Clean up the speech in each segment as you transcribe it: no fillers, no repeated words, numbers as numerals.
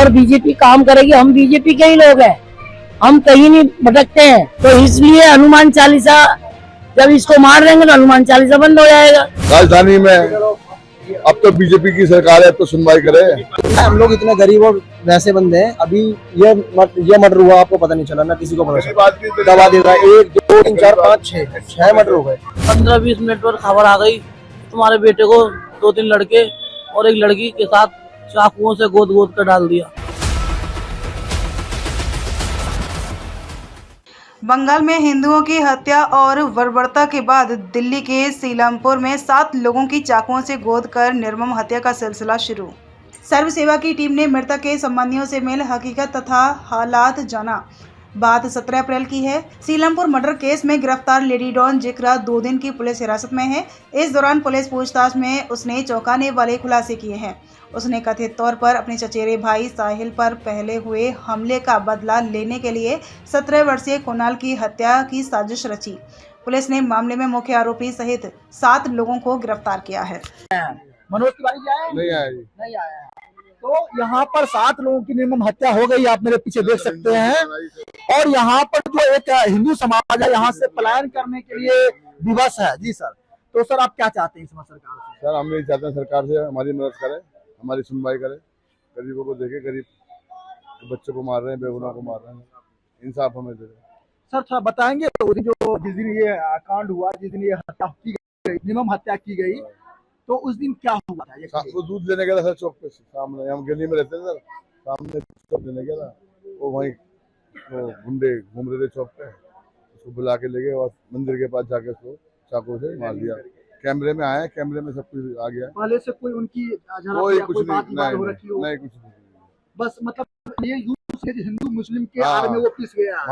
और बीजेपी काम करेगी। हम बीजेपी के ही लोग हैं, हम कहीं नहीं भटकते हैं। तो इसलिए हनुमान चालीसा जब इसको मार देंगे तो हनुमान चालीसा बंद हो जाएगा। राजधानी में अब तो बीजेपी की सरकार है, तो सुनवाई करे। हम लोग इतने गरीब और वैसे बंदे हैं, अभी ये मर्डर हुआ आपको पता नहीं चला, ना किसी को पता चला। दबा देगा 1 2 3 4 5 6 मर्डर हो गए। 15-20 मिनट पर खबर आ गई, तुम्हारे बेटे को 2-3 लड़के और एक लड़की के साथ चाकुओं से गोद गोद कर डाल दिया। बंगाल में हिंदुओं की हत्या और बर्बरता के बाद दिल्ली के सीलमपुर में 7 लोगों की चाकुओं से गोद कर निर्मम हत्या का सिलसिला शुरू। सर्व सेवा की टीम ने मृतक के संबंधियों से मिल हकीकत तथा हालात जाना। बात 17 अप्रैल की है। सीलमपुर मर्डर केस में गिरफ्तार लेडी डॉन जिक्रा 2 दिन की पुलिस हिरासत में है। इस दौरान पुलिस पूछताछ में उसने चौंकाने वाले खुलासे किए हैं। उसने कथित तौर पर अपने चचेरे भाई साहिल पर पहले हुए हमले का बदला लेने के लिए 17 वर्षीय कुणाल की हत्या की साजिश रची। पुलिस ने मामले में मुख्य आरोपी सहित 7 लोगों को गिरफ्तार किया है। मनोज तिवारी जी आए? नहीं आया जी। नहीं आया। तो यहाँ पर 7 लोगों की निर्मम हत्या हो गई, आप मेरे पीछे देख सकते हैं। और यहाँ पर जो एक हिंदू समाज है, यहाँ से पलायन करने के लिए विवश है। जी सर, तो सर आप क्या चाहते हैं इस सरकार से? सर हम यही चाहते हैं सरकार से हमारी मदद करे, हमारी सुनवाई करे, गरीबों को देखे। गरीब बच्चों को मार रहे हैं, बेगुनाह को मार रहे हैं, इंसाफ हमें दे। सर थोड़ा बताएंगे जिस दिन ये कांड हुआ, जिस दिन ये हत्या की गई, निर्मम हत्या की गई, तो उस दिन क्या हुआ था? वो दूध लेने गया था सर चौक पे सामने, हम गली में रहते थे सर, सामने चौक लेने गया था। वो वहीं वो गुंडे घूम रहे थे चौक पे, उसको बुला के ले गए और मंदिर के पास जाके उसको चाकू से मार दिया। कैमरे में आए, कैमरे में सब कुछ आ गया। पहले से कोई उनकी कोई कुछ नहीं, कुछ नहीं। बस मतलब ये हिंदू मुस्लिम के आड़ में वो पिस गया है।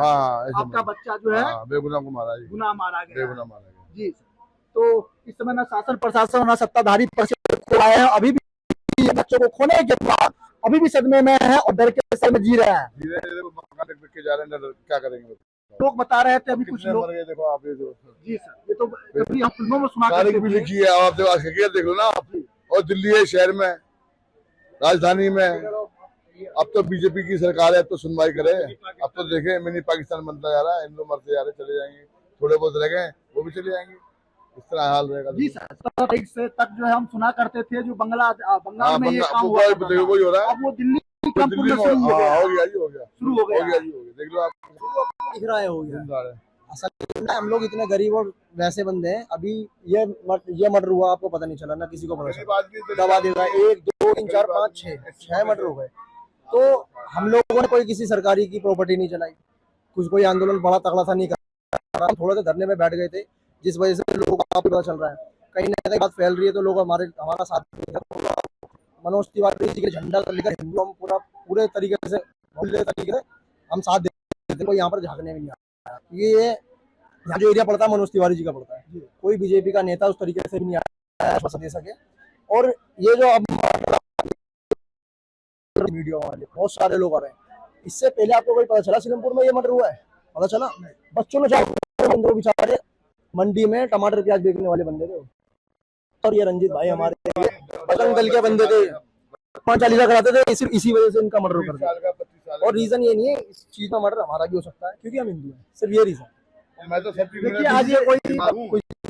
आपका बच्चा जो है बेगुनाह को मारा, गुनाह मारा गया, बेगुनाह मारा गया। जी सर। तो इस समय ना शासन प्रशासन ना सत्ताधारी खोए हैं, अभी भी बच्चों को खोने के बाद अभी भी सदमे में है और डर के सर में जी रहे हैं। धीरे जा रहे हैं, क्या करेंगे? लोग बता रहे थे अभी कुछ लोग। देखो आप ये जो जी सर, ये तो कभी हम फिल्मों में सुना तारीख भी लिखी है, आप देख लो ना आप। और दिल्ली है शहर में, राजधानी में अब तो बीजेपी की सरकार है, तो सुनवाई करे। अब तो देखें मिनी पाकिस्तान बनता जा रहा है, हिंदू मरते जा रहे, चले जाएंगे। थोड़े बहुत रह गए वो भी चले जाएंगे, इस तरह हाल रहेगा। जी सर, 17 तारीख से तक जो है हम सुना करते थे जो बंगाल में ये काम हुआ था, वही हो रहा है। अब वो दिल्ली हो गया जी, हो गया, शुरू हो गया जी, हो गया। देख लो आप, दिख रहा है हो गया। असल में हम लोग इतने गरीब और वैसे बंदे हैं, अभी ये मर्डर हुआ आपको पता नहीं चला, ना किसी को पता चला। दबा देगा 1 2 3 4 5 6 मर्डर हो गए। तो हम लोगों ने कोई किसी सरकारी की प्रॉपर्टी नहीं चलाई, कुछ कोई आंदोलन बड़ा तगड़ा सा नहीं करा, हम थोड़ा सा धरने में बैठ गए थे, जिस वजह से लोगों को पता चल रहा है कहीं ना कहीं बात फैल रही है, तो लोग हमारा साथ देते हैं। मनोज तिवारी जी के झंडा लेकर हिंदू हम पूरे तरीके से हम साथ देते हैं, कोई यहाँ पर झांकने भी नहीं आया। ये यहाँ जो एरिया पड़ता है मनोज तिवारी जी का पड़ता है, कोई बीजेपी का नेता उस तरीके से भी नहीं आया दे सके। और ये जो अब वीडियो वाले बहुत सारे लोग आ रहे हैं, इससे पहले आपको कोई पता चला सीलमपुर में ये मर्डर हुआ है? पता चला? बच्चों ने बेचारे मंडी में टमाटर प्याज बेचने वाले बंदे थे, और ये रंजीत भाई हमारे बजरंग दल के बंदे थे, 5 कराते थे, इसी वजह से इनका मर्डर कर दिया। और रीजन ये नहीं है इस चीज का मर्डर हमारा भी हो सकता है क्योंकि हम हिंदू हैं, सिर्फ ये रीजन। मैं तो देखिए आज ये कोई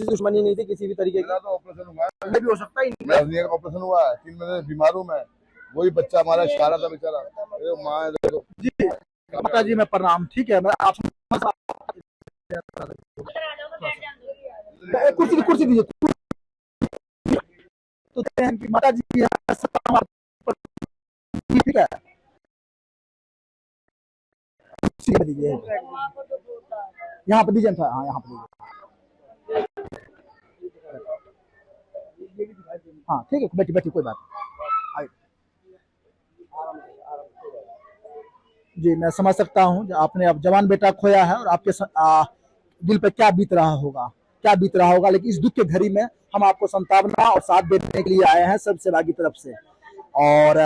दुश्मनी नहीं थी किसी भी तरीके की। ऑपरेशन हुआ है, भी हो सकता है, ऑपरेशन हुआ है, 3 महीने बीमार हूँ मैं। वही बच्चा हमारा शिकारा था बेचारा, माँ देखो जी। माता जी मैं प्रणाम, ठीक है, मैं आप कुर्सी दीजिए। तो माता जी ठीक है, दीजिए यहाँ पर दीजिए। हाँ यहाँ पर हाँ ठीक है, बैठी कोई बात नहीं। जी मैं समझ सकता हूँ आपने अब जवान बेटा खोया है और आपके दिल पे क्या बीत रहा होगा, लेकिन इस दुख के घड़ी में हम आपको संतावना और साथ देने के लिए आए हैं सब सेवा की तरफ से। और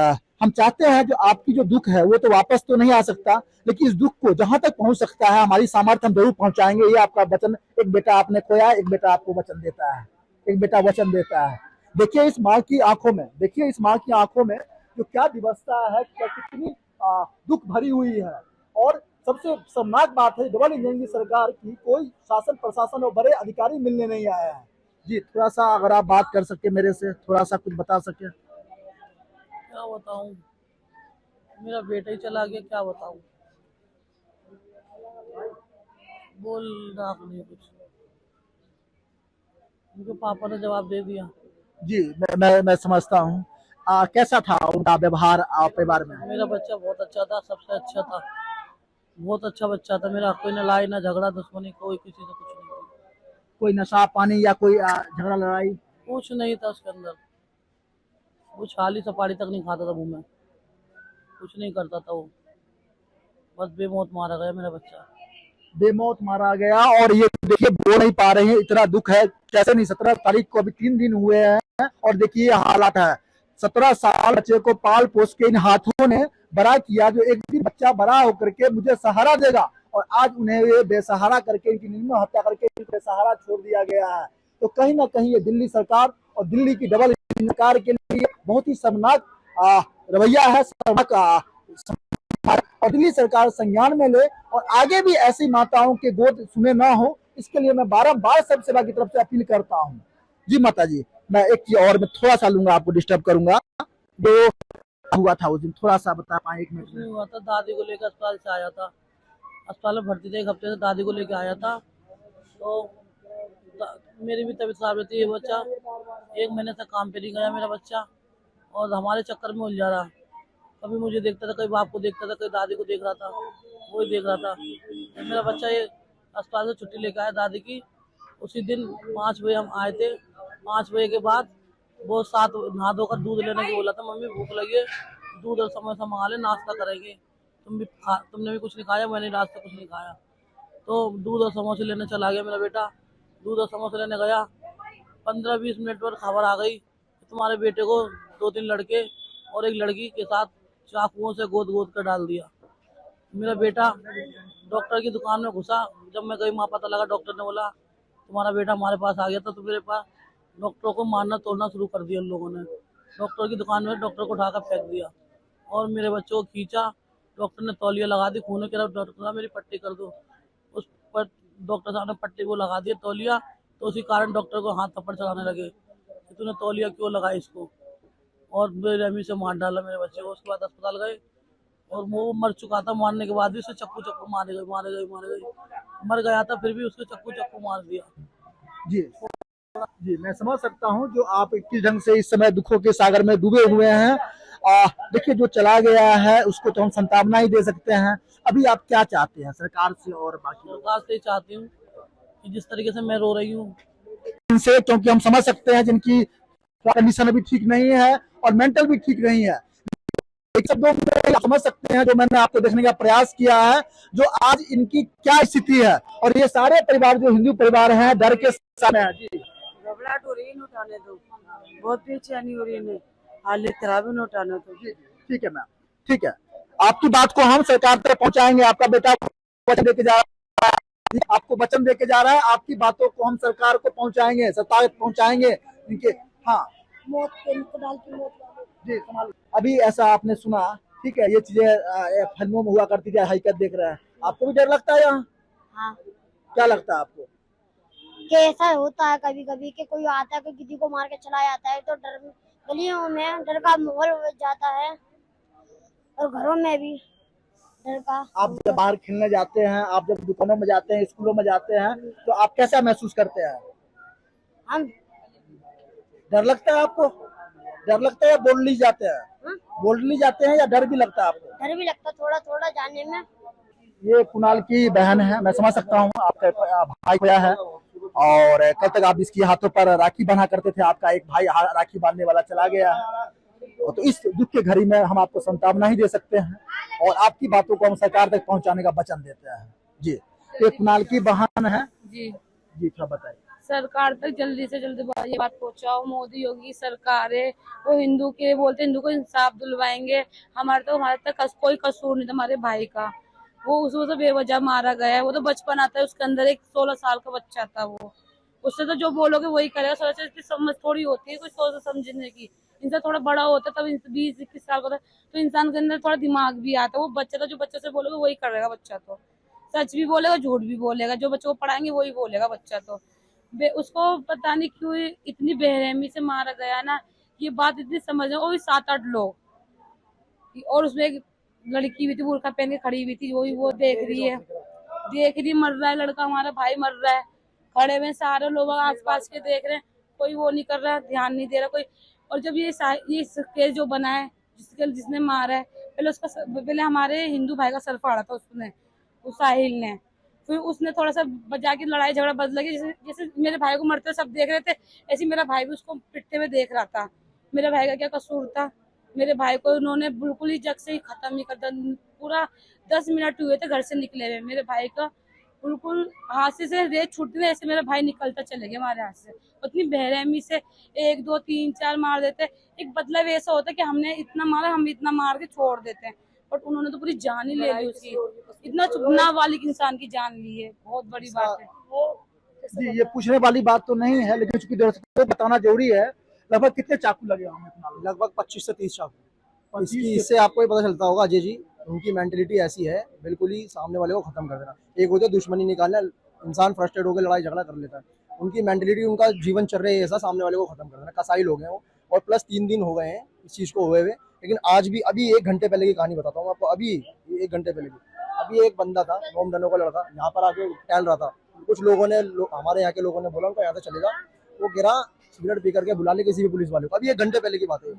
हम चाहते हैं जो आपकी जो दुख है वो तो वापस तो नहीं आ सकता, लेकिन इस दुख को जहां तक पहुंच सकता है हमारी सामर्थ्य हम जरूर पहुंचाएंगे। ये आपका वचन, एक बेटा आपने खोया, एक बेटा आपको वचन देता है, एक बेटा वचन देता है। देखिए इस माँ की आंखों में जो क्या विवशता है, क्या कितनी दुख भरी हुई है। और सबसे शर्मनाक बात है, डबल इंजन की सरकार की कोई शासन प्रशासन और बड़े अधिकारी मिलने नहीं आए हैं। जी थोड़ा सा अगर आप बात कर सके मेरे से, थोड़ा सा कुछ बता सके। क्या बताऊं, मेरा बेटा ही चला गया, क्या बताऊं, बोल रहा नहीं कुछ। उनके पापा ने जवाब दे दिया। जी मैं समझता हूँ। कैसा था उनका व्यवहार परिवार में? मेरा बच्चा बहुत अच्छा था, सबसे अच्छा था, बहुत अच्छा बच्चा था मेरा। कोई न लड़ाई न झगड़ा दुश्मनी, कोई किसी से कुछ नहीं थी। कोई नशा पानी या कोई झगड़ा लड़ाई? कुछ नहीं था उसके अंदर। वो छाली सपाड़ी तक नहीं खाता था मुंह में, कुछ नहीं करता था वो। बस बेमौत मारा गया मेरा बच्चा। बेमौत मारा गया। और ये देखिए बोल नहीं पा रहे हैं, इतना दुख है कैसे नहीं। 17 तारीख को अभी 3 दिन हुए हैं और देखिए हालात है। 17 साल बच्चे को पाल पोस के इन हाथों ने बड़ा किया, जो एक दिन बच्चा बड़ा होकर के मुझे सहारा देगा, और आज उन्हें ये बेसहारा करके, इनकी निर्मम हत्या करके बेसहारा छोड़ दिया गया है। तो कहीं ना कहीं ये दिल्ली सरकार और दिल्ली की डबल सरकार के लिए बहुत ही शर्मनाक रवैया है, शर्मनाक। और दिल्ली सरकार संज्ञान में ले और आगे भी ऐसी माताओं के गोद सुने ना हो, इसके लिए मैं बारंबार सब सेवा की तरफ से अपील करता हूँ। जी माता जी, मैं एक चीज और मैं थोड़ा सा लूंगा, आपको डिस्टर्ब करूंगा। जो हुआ था उस दिन थोड़ा सा बता पाए 1 मिनट में? हुआ था, दादी को लेकर अस्पताल से आया था, अस्पताल में भर्ती थे 1 हफ्ते से, दादी को लेकर आया था। तो मेरी भी तबीयत खराब रहती है। बच्चा 1 महीने से काम पे नहीं गया मेरा बच्चा, और हमारे चक्कर में उलझा रहा। कभी मुझे देखता था, कभी बाप को देखता था, कभी दादी को देख रहा था, वही देख रहा था। मेरा बच्चा ये अस्पताल से छुट्टी लेकर आया दादी की। उसी दिन 5 बजे हम आए थे। 5 बजे के बाद वो 7 नहा धोकर दूध लेने को बोला था। मम्मी भूख लगी है, दूध और समोसा मंगा ले, नाश्ता करेंगे। तुमने भी कुछ नहीं खाया? मैंने नाश्ता कुछ नहीं खाया। तो दूध और समोसे लेने चला गया मेरा बेटा। दूध और समोसे लेने गया, 15-20 मिनट पर खबर आ गई कि तुम्हारे बेटे को 2-3 लड़के और एक लड़की के साथ चाकुओं से गोद गोद कर डाल दिया। मेरा बेटा डॉक्टर की दुकान में घुसा। जब मैं गई वहाँ पता लगा, डॉक्टर ने बोला तुम्हारा बेटा हमारे पास आ गया था। तो मेरे पास डॉक्टरों को मारना तोड़ना शुरू कर दिया उन लोगों ने। डॉक्टर की दुकान में डॉक्टर को उठाकर फेंक दिया और मेरे बच्चों को खींचा। डॉक्टर ने तौलिया लगा दी, खून की तरफ। डॉक्टर साहब मेरी पट्टी कर दो। उस पर डॉक्टर साहब ने पट्टी को लगा दिया तौलिया। तो उसी कारण डॉक्टर को हाथ थप्पड़ चलाने लगे कि तूने तौलिया क्यों लगाई इसको, और बेरहमी से मार डाला मेरे बच्चे को। उसके बाद अस्पताल गए और वो मर चुका था। मारने के बाद भी उसे चक्कू मारे गए। मर गया था फिर भी उसको चक्कू मार दिया। जी जी मैं समझ सकता हूँ जो आप किस ढंग से इस समय दुखों के सागर में डूबे हुए हैं। देखिए जो चला गया है उसको तो हम संतावना ही दे सकते हैं। अभी आप क्या चाहते हैं सरकार से और बाकी? सरकार से चाहती हूँ कि जिस तरीके से मैं रो रही हूँ इनसे, क्योंकि हम समझ सकते हैं जिनकी कंडीशन अभी ठीक नहीं है और मेंटल भी ठीक नहीं है। एक शब्दों में समझ सकते हैं जो मैंने आपको देखने का प्रयास किया है, जो आज इनकी क्या स्थिति है। और ये सारे परिवार जो हिंदू परिवार हैं डर के सामने है। जी घबराहट हो रही है, उठाने दो, बहुत बेचैनी हो रही है, हालत खराब है, उठाने दो। ठीक है मैम, ठीक है। आपकी बात को हम सरकार तक पहुंचाएंगे। आपका बेटा वचन देके जा रहा है, आपको वचन देके जा रहा है। आपकी बातों को हम सरकार को पहुंचाएंगे, सरकार पहुंचाएंगे इनके। हाँ मौत जी संभाल। अभी ऐसा आपने सुना, ठीक है, ये चीजें फिल्मों में हुआ करती है, हकीकत देख रहे हैं। आपको भी डर लगता है यहाँ? हाँ। क्या लगता है आपको? कि ऐसा होता है कभी कभी कि कोई आता है, कोई किसी को मार के चला जाता है, तो डर गलियों में डर का माहौल हो जाता है और घरों में भी डर का। आप जब बाहर खेलने जाते हैं, आप जब दुकानों में जाते हैं, स्कूलों में जाते हैं, तो आप कैसा महसूस करते हैं? हम डर लगता है आपको? डर लगता है या बोल्डली जाते हैं? बोल्डली जाते हैं या डर भी लगता है आपको? डर भी लगता थोड़ा थोड़ा जाने में। ये कुणाल की बहन है, मैं समझ सकता हूँ आपका भाई खोया है और कल तक आप इसकी हाथों पर राखी बना करते थे। आपका एक भाई राखी बांधने वाला चला गया है। तो इस दुख के घड़ी में हम आपको संतावना ही दे सकते हैं और आपकी बातों को हम सरकार तक पहुंचाने का वचन देते हैं। जी ये कुणाल की बहन है। जी थोड़ा बताइए। सरकार तक जल्दी से जल्दी ये बात पहुंचाओ। मोदी योगी सरकार है, वो हिंदू के बोलते हिंदू को इंसाफ दिलवाएंगे। हमारे तक कोई कसूर नहीं था हमारे भाई का। वो उसको बेवजह मारा गया है। वो तो बचपन आता है, उसके अंदर एक 16 साल का बच्चा था। वो उससे तो जो बोलोगे वही करेगा। सोच की समझ थोड़ी होती है कुछ सोच समझने की। इंसान थोड़ा बड़ा होता है तब 20-21 साल का होता है तो इंसान के अंदर थोड़ा दिमाग भी आता है। वो बच्चा तो जो बच्चे से बोलेगा वही करेगा, बच्चा तो सच भी बोलेगा झूठ भी बोलेगा, जो बच्चों को पढ़ाएंगे वही बोलेगा बच्चा तो। उसको पता नहीं क्यों इतनी बेरहमी से मारा गया ना, ये बात इतनी समझ में। वो भी 7-8 लोग, और उसमें एक लड़की भी थी बुर्का पहन के खड़ी हुई थी, वो देख रही मर रहा है लड़का, हमारा भाई मर रहा है, खड़े हुए सारे लोग आसपास के देख रहे हैं, कोई वो नहीं कर रहा, ध्यान नहीं दे रहा कोई। और जब ये केस जो बना है जिसने मारा है, पहले हमारे हिंदू भाई का सर फाड़ा था उसने, उस साहिल ने, फिर उसने थोड़ा सा बजा के लड़ाई झगड़ा बदल लगी, जैसे मेरे भाई को मरते सब देख रहे थे ऐसे मेरा भाई भी उसको पिटते हुए देख रहा था। मेरे भाई का क्या कसूर था? मेरे भाई को उन्होंने बिल्कुल ही जग से ही खत्म ही कर दिया। पूरा 10 मिनट हुए थे घर से निकले हुए, मेरे भाई का बिल्कुल हाथ से रेत छूटती है ऐसे मेरा भाई निकलता चले गया हमारे हाथ से। उतनी बेरहमी से 1, 2, 3, 4 मार देते। एक बदला वैसा होता है कि हमने इतना मारा, हम इतना मार के छोड़ देते हैं, बट उन्होंने तो पूरी जान ही ले ली उसकी। इतना चुभना वाली इंसान की जान ली है, बहुत बड़ी बात है। जी, ये पूछने वाली बात तो नहीं है, लेकिन चूंकि दर्शकों को बताना जरूरी है। लगभग कितने चाकू लगे होंगे? लगभग 25 से 30 चाकू। इससे आपको ये पता चलता होगा अजय जी, उनकी मेंटेलिटी ऐसी है, बिल्कुल ही सामने वाले को खत्म कर देना। एक होता है दुश्मनी निकालना, इंसान फ्रस्ट्रेट होकर लड़ाई झगड़ा कर लेता है, उनकी मेंटेलिटी, उनका जीवन चल रहा है ऐसा, सामने वाले को खत्म कर देना। कसाई लोग हैं वो, और प्लस 3 दिन हो गए हैं इस चीज को हुए। लेकिन आज भी, अभी 1 घंटे पहले की कहानी बताता हूँ आपको, अभी 1 घंटे पहले की। अभी एक बंदा था, मोमडनो का लड़का, यहाँ पर आके टहल रहा था। कुछ लोगों ने, हमारे यहाँ के लोगों ने बोला उनको यहाँ से चलेगा, वो गिरा, सिगरेट पी करके बुला ले किसी भी पुलिस वाले को। अभी 1 घंटे पहले की बात है।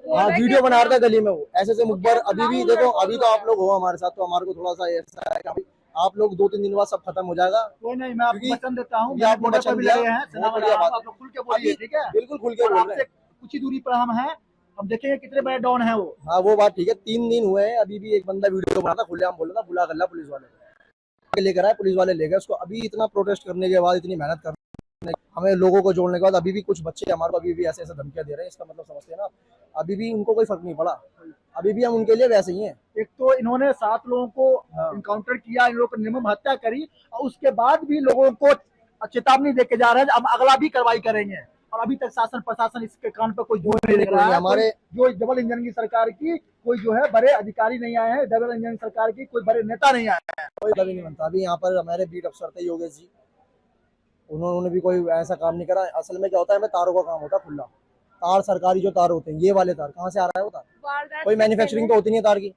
हाँ, वीडियो बना रहा था गली में वो, ऐसे से मुखबर। अभी भी देखो, अभी तो आप लोग हो हमारे साथ, तो हमारे को थोड़ा सा ऐसा है कि आप लोग 2-3 दिन बाद सब खत्म हो जाएगा। कोई नहीं, मैं आपको वचन देता हूँ, आपको वचन दिया है, आप लोग खुल के बोलिए, ठीक है? बिल्कुल खुल के बोल रहे हैं। कुछ ही दूरी पर हम हैं, हम देखेंगे कितने बड़े डॉन है वो। हाँ, वो बात ठीक है। 3 दिन हुए हैं, अभी भी एक बंदा वीडियो बना था, खुलेआम बोल रहा था, बुला कर ला पुलिस वाले लेकर आए, पुलिस वाले ले गए उसको। अभी इतना प्रोटेस्ट करने के बाद, इतनी मेहनत करने, हमें लोगों को जोड़ने के बाद, अभी भी कुछ बच्चे हमारे को अभी भी ऐसे धमकियां दे रहे हैं। इसका मतलब समझते हैं ना, अभी भी उनको कोई फर्क नहीं पड़ा, अभी भी हम उनके लिए वैसे ही हैं। एक तो इन्होंने 7 लोगों को इनकाउंटर किया, इन लोगों को निर्मम हत्या करी, और उसके बाद भी लोगों को चेतावनी देके जा रहे हैं हम अगला भी कार्रवाई करेंगे। और अभी तक शासन प्रशासन इसके कान पर कोई जोर नहीं दे रहा है। हमारे जो डबल इंजन की सरकार की कोई जो है बड़े अधिकारी नहीं आए हैं, डबल इंजन सरकार की कोई बड़े नेता नहीं आए हैं, कोई कभी नहीं बनता। अभी यहाँ पर हमारे बीट अफसर थे योगेश जी, उन्होंने भी कोई ऐसा काम नहीं करा। असल में क्या होता है, हमें तारों का काम होता है खुला। तार सरकारी जो तार होते हैं, ये वाले तार कहाँ से आ रहा है वो तार? कोई मैन्युफैक्चरिंग तो होती नहीं है तार की,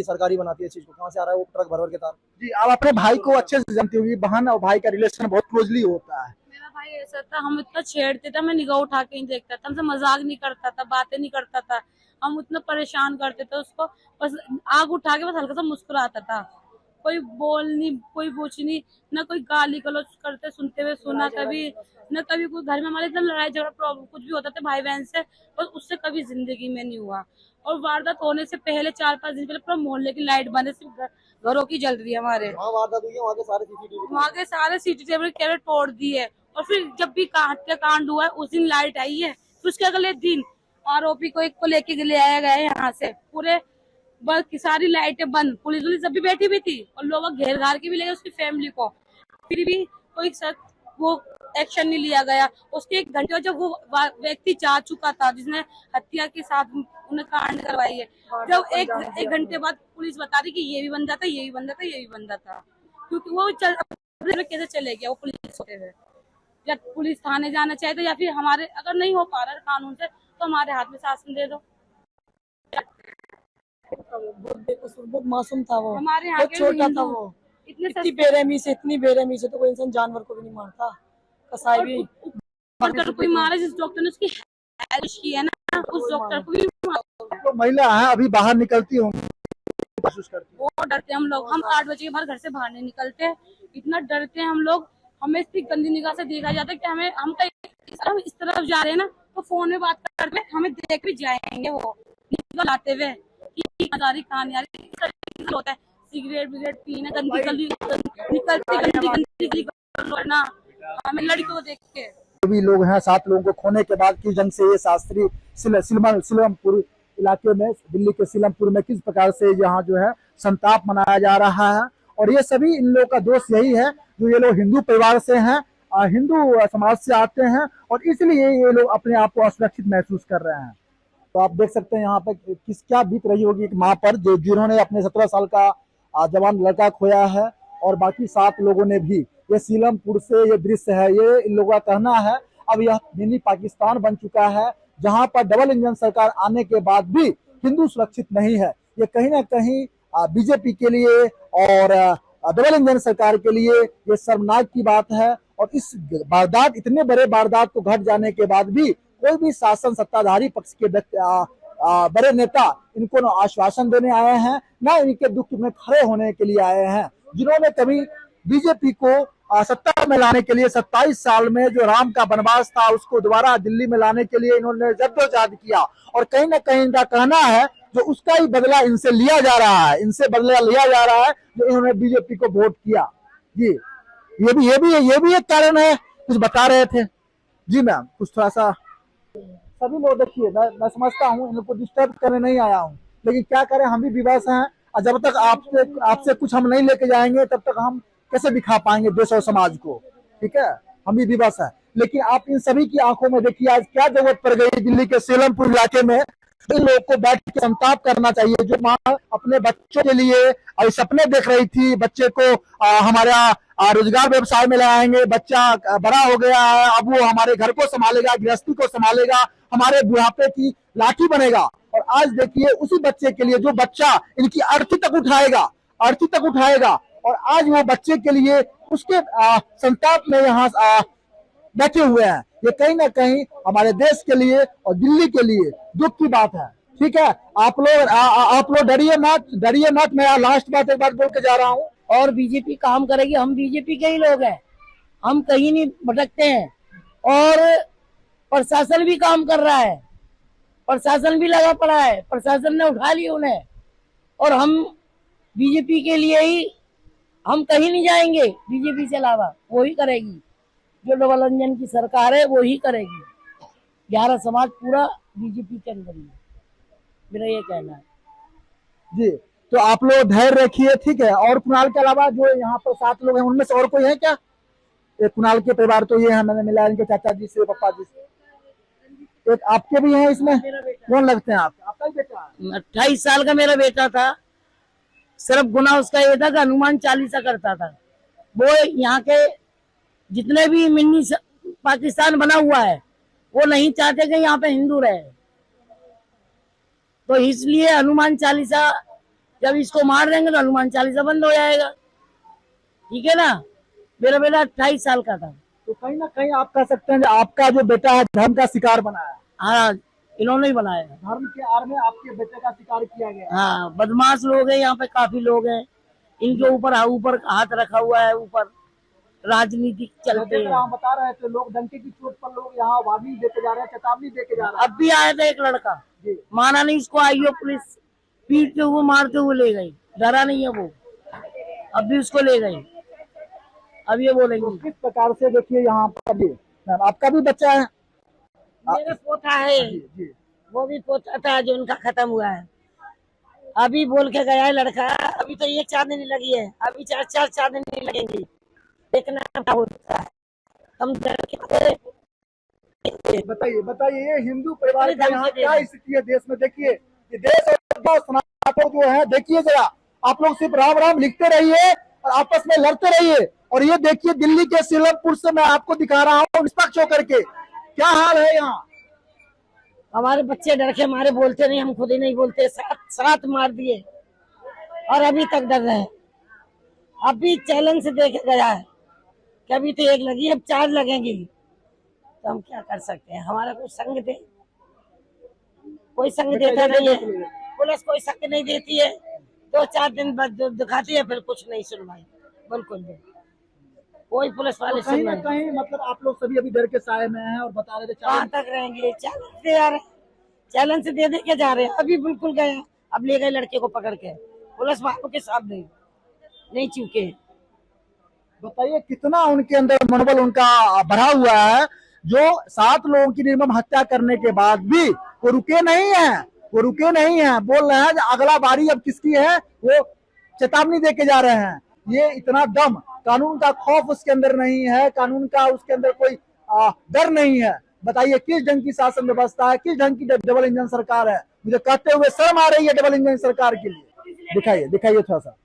सरकारी बनाती है इस चीज को, कहाँ से आ रहा है वो ट्रक भर के तार? जी, आप अपने भाई को अच्छे से जानती होगी, बहन और भाई का रिलेशन बहुत क्लोजली होता है। मेरा भाई ऐसा था, हम इतना छेड़ते थे, हमें निगाह उठा के नहीं देखता था, हमसे मजाक नहीं करता था, बातें नहीं करता था, हम उतना परेशान करते थे उसको, बस आग उठा के बस हल्का सा मुस्कुराता था। कोई बोल नहीं, कोई पूछ नहीं, ना कोई गाली गलौज करते सुनते हुए सुना कभी, न कभी कोई घर में हमारे इतना लड़ाई झगड़ा प्रॉब्लम कुछ भी होता था भाई बहन से, बस उससे कभी जिंदगी में नहीं हुआ। और वारदात होने से पहले 4-5 दिन पहले पूरा मोहल्ले की लाइट बंद है, सिर्फ घरों की जल रही है हमारे। वारदात हुई है, वहाँ के सारे सीसीटीवी कैमरे तोड़ दिए। और फिर जब भी हत्याकांड हुआ है उस दिन लाइट आई है, फिर उसके अगले दिन आरोपी को एक को लेके ले आया गया है यहाँ से, पूरे बस की सारी लाइटें बंद, पुलिस सब भी बैठी हुई थी और लोग घेर घार के भी ले गए उसकी फैमिली को, फिर भी कोई वो एक्शन नहीं लिया गया। उसके 1 घंटे जब वो व्यक्ति जा चुका था जिसने हत्या के साथ उन्हें कांड करवाई है, जब एक घंटे बाद पुलिस बता रही कि ये भी बंदा था, ये भी बंदा था, ये भी बंदा था, क्योंकि वो कैसे चले गया वो पुलिस होते हुए। या पुलिस थाने जाना चाहिए या फिर हमारे, अगर नहीं हो पा रहा है कानून से तो हमारे हाथ में शासन दे दो। बहुत मासूम था वो, हमारे यहाँ बहुत छोटा था वो, इतनी बेरहमी से तो कोई इंसान जानवर को भी नहीं मारता। कसाई भी डॉक्टर कोई मारा, जिस डॉक्टर ने उसकी हेल्प की है ना, उस डॉक्टर को भी तो महिला है, अभी बाहर निकलती होंगी, महसूस करती वो डरते हम लोग। हम 8 बजे के बाद घर से बाहर नहीं निकलते, इतना डरते हैं हम लोग। हमें इतनी गंदी निगाह से देखा जाता है कि हम इस तरफ जा रहे हैं ना तो फोन में बात करते हमें देख भी जाएंगे वो निकल आते हुए कि हजारी कहानी आ रही होता है, सिगरेट विगरेट पीना, गंदी ना हमें लड़कियों को देख के। भी लोग हैं, 7 लोगों को खोने के बाद किस ढंग से ये शास्त्री सिलमपुर इलाके में, दिल्ली के सिलमपुर में किस प्रकार से यहाँ जो है संताप मनाया जा रहा है। और ये सभी इन लोगों का दोष यही है, जो ये लोग हिंदू परिवार से हैं, हिंदू समाज से आते हैं और इसलिए ये लोग अपने आप को असुरक्षित महसूस कर रहे हैं। तो आप देख सकते हैं यहाँ पे किस क्या बीत रही होगी एक माँ पर जिन्होंने अपने 17 साल का जवान लड़का खोया है और बाकी 7 लोगों ने भी। ये सीलमपुर से ये दृश्य है, ये इन लोगों का कहना है अब यह मिनी पाकिस्तान बन चुका है, जहां पर डबल इंजन सरकार आने के बाद भी हिंदू सुरक्षित नहीं है। ये कहीं ना कहीं बीजेपी के लिए और डबल इंजन सरकार के लिए ये शर्मनाक की बात है। और इस वारदात, इतने बड़े वारदात को घट जाने के बाद भी कोई भी शासन सत्ताधारी पक्ष के बड़े नेता इनको न आश्वासन देने आए हैं, न इनके दुख में खड़े होने के लिए आए हैं। जिन्होंने कभी बीजेपी को सत्ता में लाने के लिए 27 साल में जो राम का वनवास था उसको दोबारा दिल्ली में लाने के लिए इन्होंने जद्दोजहद किया और कहीं ना कहीं इनका कहना है जो उसका ही बदला इनसे लिया जा रहा है, इनसे बदला लिया जा रहा है जो इन्होंने बीजेपी को वोट किया। जी ये भी एक कारण है। कुछ बता रहे थे जी मैम, कुछ थोड़ा सा। सभी लोग देखिए, मैं समझता हूँ इनको डिस्टर्ब करने नहीं आया हूँ, लेकिन क्या करें, हम भी विवश हैं और जब तक आपसे कुछ हम नहीं लेके जाएंगे तब तक हम कैसे दिखा पाएंगे देश और समाज को। ठीक है, हम भी विवश है। लेकिन आप इन सभी की आंखों में देखिए आज क्या जरूरत पड़ गई दिल्ली के सीलमपुर इलाके में। इन लोगों को बैठ के संताप करना चाहिए। जो माँ अपने बच्चों के लिए सपने देख रही थी, बच्चे को हमारा रोजगार व्यवसाय में लाएंगे, बच्चा बड़ा हो गया है, अब वो हमारे घर को संभालेगा, गृहस्थी को संभालेगा, हमारे बुढ़ापे की लाठी बनेगा। और आज देखिए उसी बच्चे के लिए जो बच्चा इनकी अर्थी तक उठाएगा और आज वो बच्चे के लिए उसके संताप में यहाँ बैठे हुए हैं। ये कहीं ना कहीं हमारे देश के लिए और दिल्ली के लिए दुख की बात है। ठीक है, आप लोग डरिए मत। मैं लास्ट बात एक बात बोल के जा रहा हूँ। और बीजेपी काम करेगी, हम बीजेपी के ही लोग हैं, हम कहीं नहीं भटकते हैं। और प्रशासन भी काम कर रहा है, प्रशासन भी लगा पड़ा है, प्रशासन ने उठा लिया उन्हें। और हम बीजेपी के लिए ही, हम कहीं नहीं जाएंगे बीजेपी से अलावा। वो ही करेगी, जो डबल इंजन की सरकार है वो ही करेगी। 11 समाज पूरा बीजेपी के अंदर ही है, मेरा ये कहना है जी। तो आप लोग धैर्य रखिए, ठीक है। और कुणाल के अलावा जो यहाँ पर 7 लोग हैं उनमें से और कोई है क्या? एक कुणाल के परिवार तो ये है, मैंने मिला इनके चाचा जी से, पापा जी से। एक आपके भी हैं इसमें, कौन लगते हैं आप? आपका ही बेटा है? 28 साल का मेरा बेटा था। सिर्फ गुना उसका ये था कि हनुमान चालीसा करता था। वो यहाँ के जितने भी मिनी पाकिस्तान बना हुआ है वो नहीं चाहते कि यहाँ पे हिंदू रहे, तो इसलिए हनुमान चालीसा, जब इसको मार देंगे तो हनुमान चालीसा बंद हो जाएगा। ठीक है ना, मेरा बेटा 28 साल का था। तो कहीं ना कहीं आप कह सकते हैं आपका जो बेटा है धर्म का शिकार बना है। हाँ, इन्होंने ही बनाया। धर्म के आड़ में आपके बेटे का शिकार किया गया। हाँ, बदमाश लोग हैं यहाँ पे, काफी लोग हैं, इनके ऊपर हाथ रखा हुआ है, ऊपर राजनीति चलते हैं। हम बता रहे थे लोग डंके की चोट पर लोग यहाँ वार्निंग देके जा रहे हैं, चेतावनी देके जा रहे हैं। अब भी आया था एक लड़का, माना नहीं, इसको आईओ पुलिस पीटते हुए मारते हुए ले गई, डरा नहीं है वो, अब भी उसको ले गई। अब ये बोलेंगे तो किस प्रकार से देखिए यहाँ पर ये आपका भी बच्चा है? मेरा पोता है, वो भी पोता था जो उनका खत्म हुआ है। अभी बोल के गया है लड़का, अभी तो 1 चांदनी लगी है, अभी 4 चांदनी लगेंगी, देखना क्या होता है। हम बताइए ये हिंदू परिवार का यहाँ क्या स्थिति है देश में? देखिए ये देश और सनातन जो है, देखिए जरा, आप लोग सिर्फ राम राम लिखते रहिए और आपस में लड़ते रहिए। और ये देखिए दिल्ली के सीलमपुर से मैं आपको दिखा रहा हूँ निष्पक्ष होकर के, क्या हाल है यहाँ। हमारे बच्चे डर के हमारे बोलते नहीं, हम खुद ही नहीं बोलते। 7 मार दिए और अभी तक डर रहे हैं। अभी चैलेंज से देखे गया है कि अभी तो 1 लगी, अब 4 लगेंगी, तो हम क्या कर सकते हैं? हमारा कोई संग दे, कोई संग देता नहीं है, पुलिस कोई संग नहीं देती है। 2-4 दिन बाद दिखाती है, फिर कुछ नहीं सुनवाई, बिल्कुल भी कोई पुलिस वाले कहीं ना कहीं मतलब आप लोग सभी अभी डर के साए में हैं और बता रहे थे कहाँ तक रहेंगे। चैलेंज दे जा रहे, चैलेंज से दे के जा रहे हैं। अभी बिल्कुल गए, अब ले गए लड़के को पकड़ के, पुलिस वालों के साथ नहीं चूके। बताइए कितना उनके अंदर मनोबल उनका बढ़ा हुआ है, जो 7 लोगों की निर्मम हत्या करने के बाद भी वो रुके नहीं है, बोल रहे हैं अगला बारी अब किसकी है, वो चेतावनी दे के जा रहे हैं। ये इतना दम, कानून का खौफ उसके अंदर नहीं है, कानून का उसके अंदर कोई डर नहीं है। बताइए किस ढंग की शासन व्यवस्था है, किस ढंग की डबल इंजन सरकार है। मुझे कहते हुए शर्म आ रही है डबल इंजन सरकार के लिए। दिखाइए दिखाइए थोड़ा सा,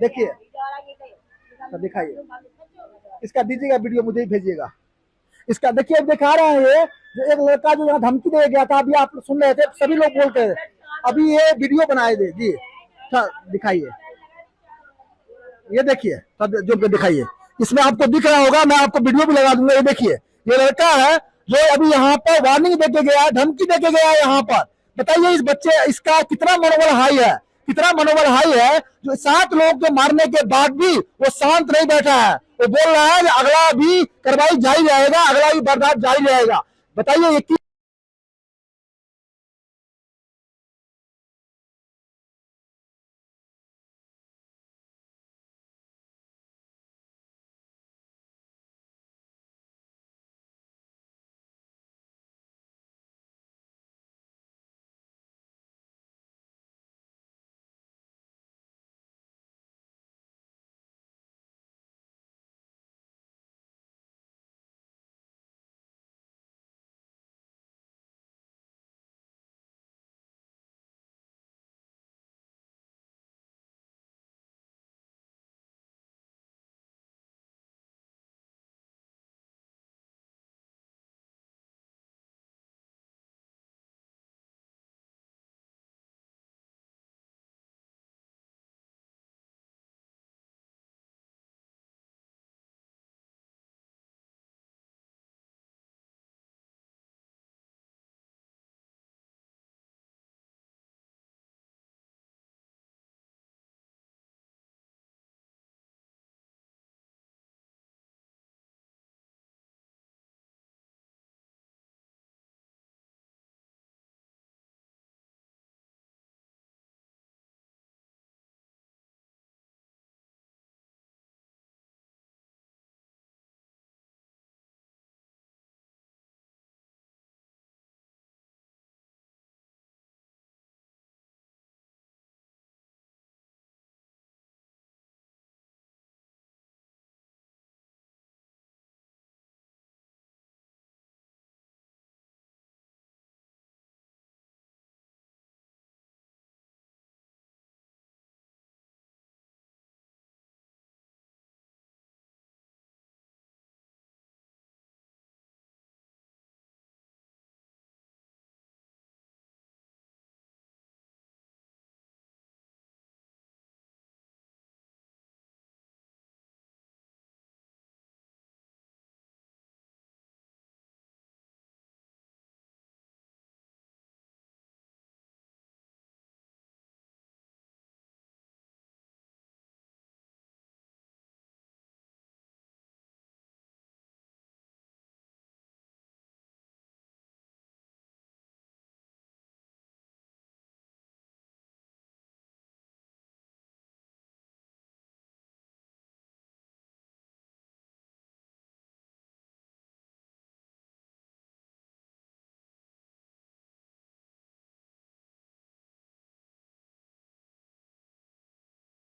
देखिए तो दिखाइए, इसका दीजिएगा वीडियो, मुझे ही भेजिएगा। इसका देखिए दिखा रहे हैं, ये जो एक लड़का जो यहाँ धमकी दे गया था, अभी आप सुन रहे थे, सभी लोग बोलते हैं, अभी ये वीडियो बनाए दे जी, दिखाइए, ये देखिए जो दिखाइए, इसमें आपको दिख रहा होगा, मैं आपको वीडियो भी लगा दूंगा। ये देखिए, ये लड़का है जो अभी यहाँ पर वार्निंग देके गया है, धमकी देके गया है यहाँ पर। बताइए इस बच्चे, इसका कितना मनोबल हाई है, कितना मनोबल हाई है, जो 7 लोग को मारने के बाद भी वो शांत नहीं बैठा है। वो बोल रहा है कि अगला भी कार्रवाई जारी रहेगा, अगला भी बर्दाश्त जारी रहेगा। बताइए ये